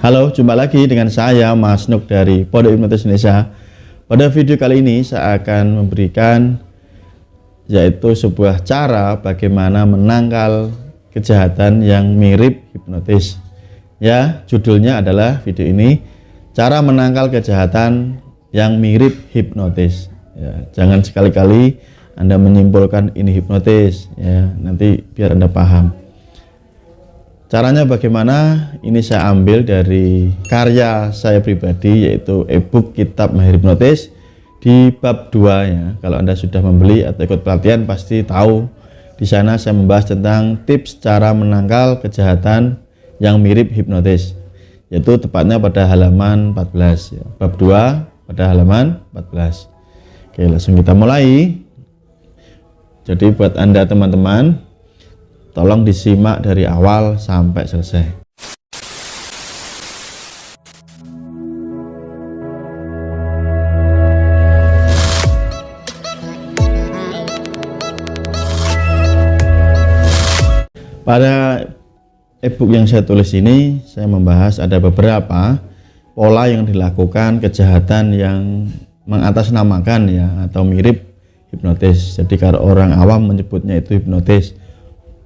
Halo, jumpa lagi dengan saya Mas Nuk dari Pondok Hipnotis Indonesia. Pada video kali ini saya akan memberikan yaitu sebuah cara bagaimana menangkal kejahatan yang mirip hipnotis. Ya, judulnya adalah video ini cara menangkal kejahatan yang mirip hipnotis. Ya, jangan sekali-kali Anda menyimpulkan ini hipnotis ya, nanti biar Anda paham. Caranya bagaimana? Ini saya ambil dari karya saya pribadi, yaitu e-book Kitab Mahir Hipnotis di bab 2 ya. Kalau Anda sudah membeli atau ikut pelatihan pasti tahu. Di sana saya membahas tentang tips cara menangkal kejahatan yang mirip hipnotis, yaitu tepatnya pada halaman 14 ya. Bab 2 pada halaman 14. Oke, langsung kita mulai. Jadi buat Anda teman-teman, tolong disimak dari awal sampai selesai. Pada e-book yang saya tulis ini, saya membahas ada beberapa pola yang dilakukan kejahatan yang mengatasnamakan ya atau mirip hipnotis. Jadi kalau orang awam menyebutnya itu hipnotis,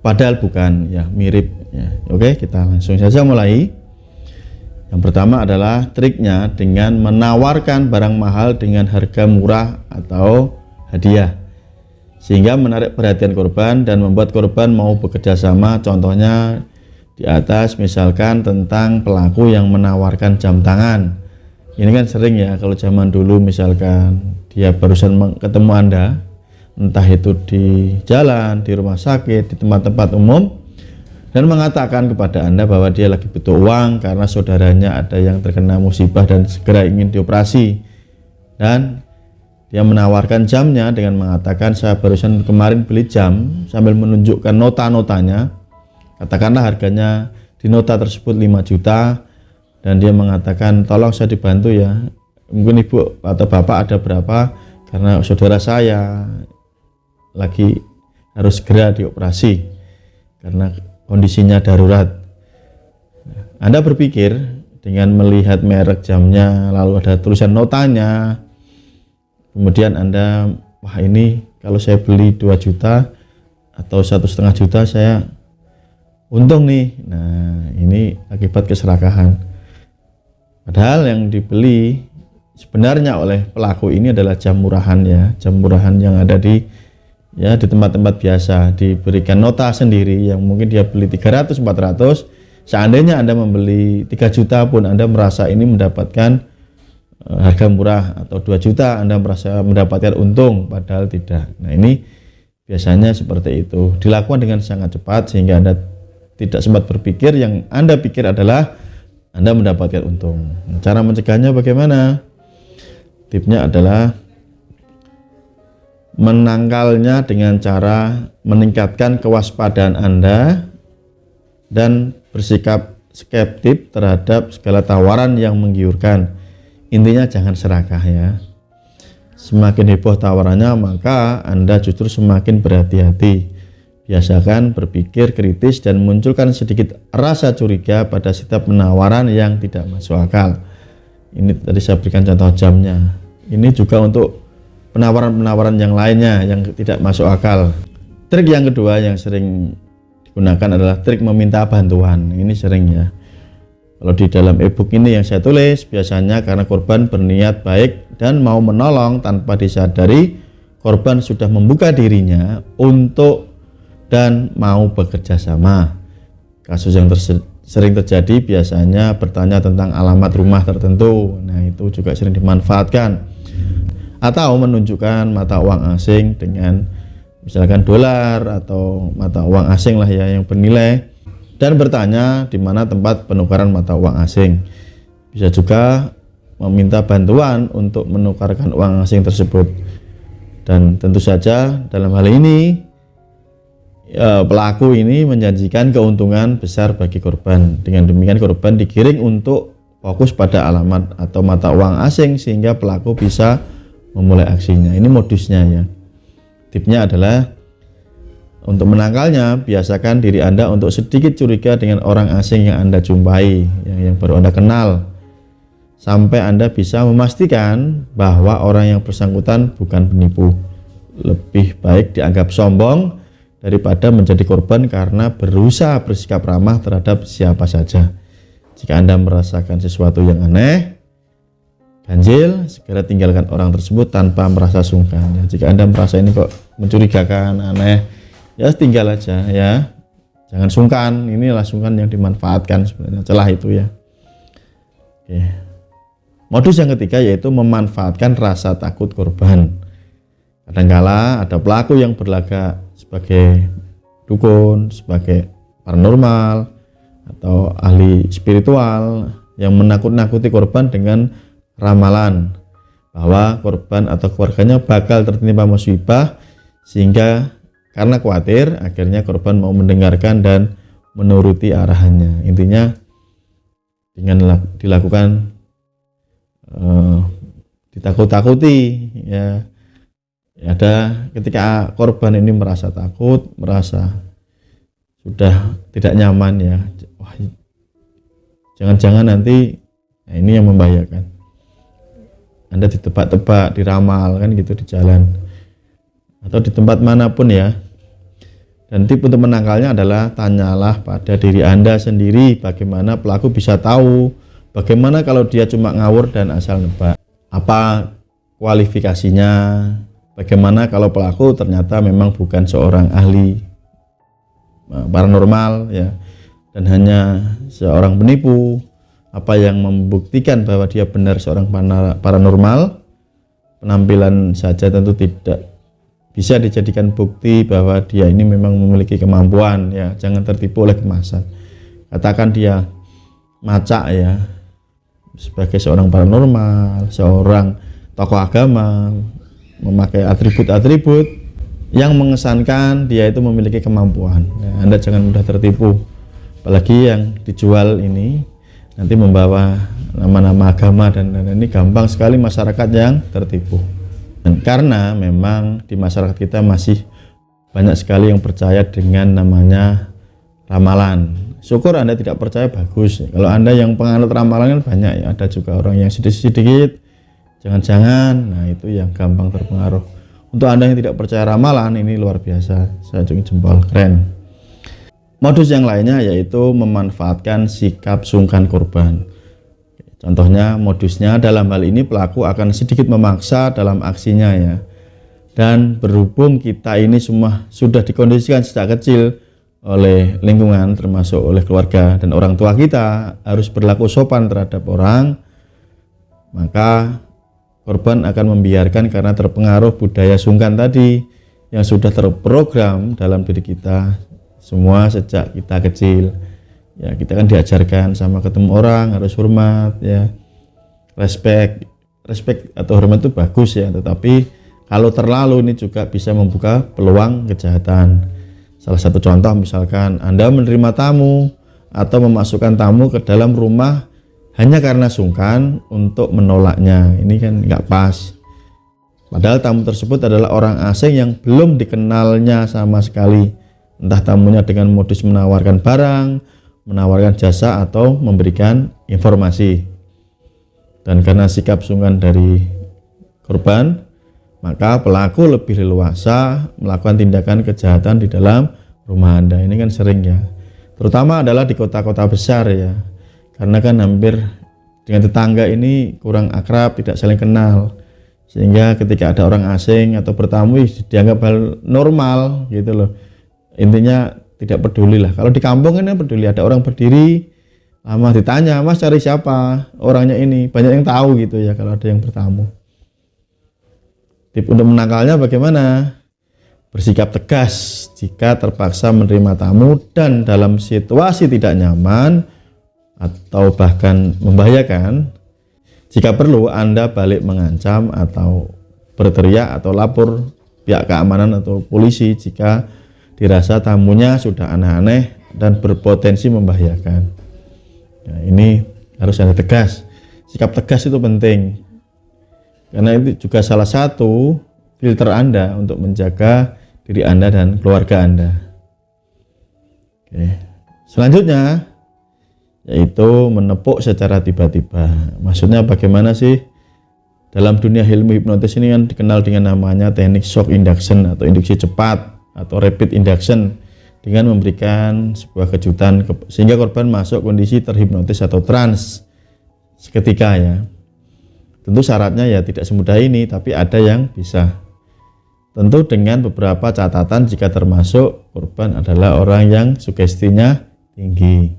padahal bukan ya, mirip ya. Oke, kita langsung saja mulai. Yang pertama adalah triknya dengan menawarkan barang mahal dengan harga murah atau hadiah, sehingga menarik perhatian korban dan membuat korban mau bekerja sama. Contohnya di atas misalkan tentang pelaku yang menawarkan jam tangan. Ini kan sering ya kalau zaman dulu, misalkan dia barusan ketemu Anda, entah itu di jalan, di rumah sakit, di tempat-tempat umum, dan mengatakan kepada Anda bahwa dia lagi butuh uang karena saudaranya ada yang terkena musibah dan segera ingin dioperasi, dan dia menawarkan jamnya dengan mengatakan, saya barusan kemarin beli jam, sambil menunjukkan nota-notanya. Katakanlah harganya di nota tersebut 5 juta, dan dia mengatakan, tolong saya dibantu ya, mungkin ibu atau bapak ada berapa, karena saudara saya lagi harus segera dioperasi karena kondisinya darurat. Anda berpikir dengan melihat merek jamnya, lalu ada tulisan notanya, kemudian Anda, wah ini kalau saya beli 2 juta atau 1,5 juta saya untung nih. Nah, ini akibat keserakahan. Padahal yang dibeli sebenarnya oleh pelaku ini adalah jam murahan ya, jam murahan yang ada di tempat-tempat biasa, diberikan nota sendiri yang mungkin dia beli 300, 400. Seandainya Anda membeli 3 juta pun Anda merasa ini mendapatkan harga murah, atau 2 juta Anda merasa mendapatkan untung, padahal tidak. Nah, ini biasanya seperti itu, dilakukan dengan sangat cepat sehingga Anda tidak sempat berpikir, yang Anda pikir adalah Anda mendapatkan untung. Cara mencegahnya bagaimana? Tipnya adalah menangkalnya dengan cara meningkatkan kewaspadaan Anda dan bersikap skeptis terhadap segala tawaran yang menggiurkan. Intinya jangan serakah ya. Semakin heboh tawarannya, maka Anda justru semakin berhati-hati. Biasakan berpikir kritis dan munculkan sedikit rasa curiga pada setiap penawaran yang tidak masuk akal. Ini tadi saya berikan contoh jamnya. Ini juga untuk penawaran-penawaran yang lainnya yang tidak masuk akal. Trik yang kedua yang sering digunakan adalah trik meminta bantuan. Ini sering ya. Kalau di dalam e-book ini yang saya tulis, biasanya karena korban berniat baik dan mau menolong, tanpa disadari korban sudah membuka dirinya untuk dan mau bekerja sama. Kasus yang sering terjadi biasanya bertanya tentang alamat rumah tertentu. Nah, itu juga sering dimanfaatkan. Atau menunjukkan mata uang asing dengan misalkan dolar atau mata uang asing lah ya yang bernilai, dan bertanya di mana tempat penukaran mata uang asing. Bisa juga meminta bantuan untuk menukarkan uang asing tersebut. Dan tentu saja dalam hal ini pelaku ini menjanjikan keuntungan besar bagi korban. Dengan demikian korban digiring untuk fokus pada alamat atau mata uang asing sehingga pelaku bisa memulai aksinya. Ini modusnya ya. Tipnya adalah Untuk menangkalnya, biasakan diri Anda untuk sedikit curiga dengan orang asing yang Anda jumpai, yang baru Anda kenal, sampai Anda bisa memastikan bahwa orang yang bersangkutan bukan penipu. Lebih baik dianggap sombong daripada menjadi korban karena berusaha bersikap ramah terhadap siapa saja. Jika Anda merasakan sesuatu yang aneh, ganjil, segera tinggalkan orang tersebut tanpa merasa sungkan. Jika Anda merasa ini kok mencurigakan, aneh, ya tinggal aja ya, jangan sungkan. Inilah sungkan yang dimanfaatkan sebenarnya, celah itu ya. Oke. Modus yang ketiga yaitu memanfaatkan rasa takut korban. Kadangkala ada pelaku yang berlagak sebagai dukun, sebagai paranormal atau ahli spiritual yang menakut-nakuti korban dengan ramalan bahwa korban atau keluarganya bakal tertimpa musibah, sehingga karena khawatir akhirnya korban mau mendengarkan dan menuruti arahannya. Intinya dengan dilakukan ditakut-takuti ya. Ada ketika korban ini merasa takut, merasa sudah tidak nyaman ya, wah jangan-jangan nanti nah ini yang membahayakan. Anda ditebak-tebak, diramal kan gitu di jalan atau di tempat manapun ya. Dan tip untuk menangkalnya adalah tanyalah pada diri Anda sendiri bagaimana pelaku bisa tahu, bagaimana kalau dia cuma ngawur dan asal nebak, apa kualifikasinya, bagaimana kalau pelaku ternyata memang bukan seorang ahli paranormal ya, dan hanya seorang penipu. Apa yang membuktikan bahwa dia benar seorang paranormal? Penampilan saja tentu tidak bisa dijadikan bukti bahwa dia ini memang memiliki kemampuan ya. Jangan tertipu oleh kemasan. Katakan dia macak ya, sebagai seorang paranormal, seorang tokoh agama, memakai atribut-atribut yang mengesankan dia itu memiliki kemampuan ya. Anda jangan mudah tertipu, apalagi yang dijual ini nanti membawa nama-nama agama dan ini gampang sekali masyarakat yang tertipu. Dan karena memang di masyarakat kita masih banyak sekali yang percaya dengan namanya ramalan. Syukur Anda tidak percaya, bagus. Kalau Anda yang penganut ramalan kan banyak ya, ada juga orang yang sedikit-sedikit jangan-jangan, nah itu yang gampang terpengaruh. Untuk Anda yang tidak percaya ramalan, ini luar biasa, saya acungi jempol, keren. Modus yang lainnya yaitu memanfaatkan sikap sungkan korban. Contohnya modusnya dalam hal ini pelaku akan sedikit memaksa dalam aksinya ya. Dan berhubung kita ini semua sudah dikondisikan sejak kecil oleh lingkungan, termasuk oleh keluarga dan orang tua kita, harus berlaku sopan terhadap orang, maka korban akan membiarkan karena terpengaruh budaya sungkan tadi yang sudah terprogram dalam diri kita semua sejak kita kecil ya. Kita kan diajarkan sama ketemu orang harus hormat ya, respect atau hormat itu bagus ya, tetapi kalau terlalu ini juga bisa membuka peluang kejahatan. Salah satu contoh misalkan Anda menerima tamu atau memasukkan tamu ke dalam rumah hanya karena sungkan untuk menolaknya, ini kan nggak pas. Padahal tamu tersebut adalah orang asing yang belum dikenalnya sama sekali. Entah tamunya dengan modus menawarkan barang, menawarkan jasa, atau memberikan informasi. Dan karena sikap sungkan dari korban, maka pelaku lebih leluasa melakukan tindakan kejahatan di dalam rumah Anda. Ini kan sering ya, terutama adalah di kota-kota besar ya, karena kan hampir dengan tetangga ini kurang akrab, tidak saling kenal, sehingga ketika ada orang asing atau bertamu dianggap hal normal gitu loh. Intinya tidak peduli lah. Kalau di kampung ini peduli, ada orang berdiri lama ditanya, Mas cari siapa, orangnya ini, banyak yang tahu gitu ya kalau ada yang bertamu. Tip untuk menangkalnya bagaimana? Bersikap tegas jika terpaksa menerima tamu dan dalam situasi tidak nyaman atau bahkan membahayakan. Jika perlu Anda balik mengancam atau berteriak atau lapor pihak keamanan atau polisi jika dirasa tamunya sudah aneh-aneh dan berpotensi membahayakan. Nah, ini harus ada tegas. Sikap tegas itu penting, karena itu juga salah satu filter Anda untuk menjaga diri Anda dan keluarga Anda. Oke. Selanjutnya yaitu menepuk secara tiba-tiba. Maksudnya bagaimana sih? Dalam dunia ilmu hipnotis ini kan dikenal dengan namanya teknik shock induction atau induksi cepat atau rapid induction, dengan memberikan sebuah kejutan sehingga korban masuk kondisi terhipnotis atau trans seketika ya. Tentu syaratnya ya tidak semudah ini, tapi ada yang bisa. Tentu dengan beberapa catatan jika termasuk korban adalah orang yang sugestinya tinggi.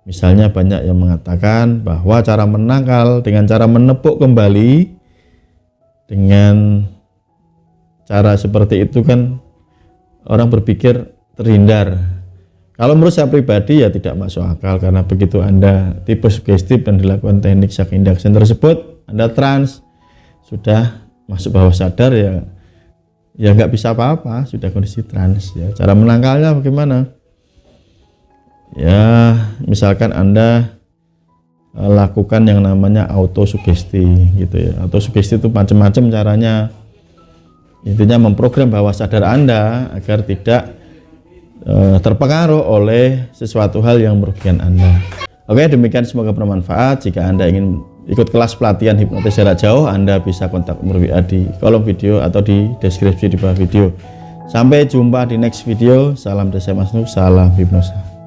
Misalnya banyak yang mengatakan bahwa cara menangkal dengan cara menepuk kembali, dengan cara seperti itu kan orang berpikir terhindar. Kalau menurut saya pribadi ya tidak masuk akal, karena begitu Anda tipe sugestif dan dilakukan teknik shock induction tersebut, Anda trans, sudah masuk bawah sadar ya nggak bisa apa-apa, sudah kondisi trans ya. Cara menangkalnya bagaimana? Ya misalkan Anda lakukan yang namanya autosugesti gitu ya. Autosugesti itu macam-macam caranya. Intinya memprogram bawah sadar Anda agar tidak terpengaruh oleh sesuatu hal yang merugikan Anda. Oke, demikian, semoga bermanfaat. Jika Anda ingin ikut kelas pelatihan hipnotis jarak jauh, Anda bisa kontak nomor WA di kolom video atau di deskripsi di bawah video. Sampai jumpa di next video. Salam dari saya Mas Nuk, salam hipnosa.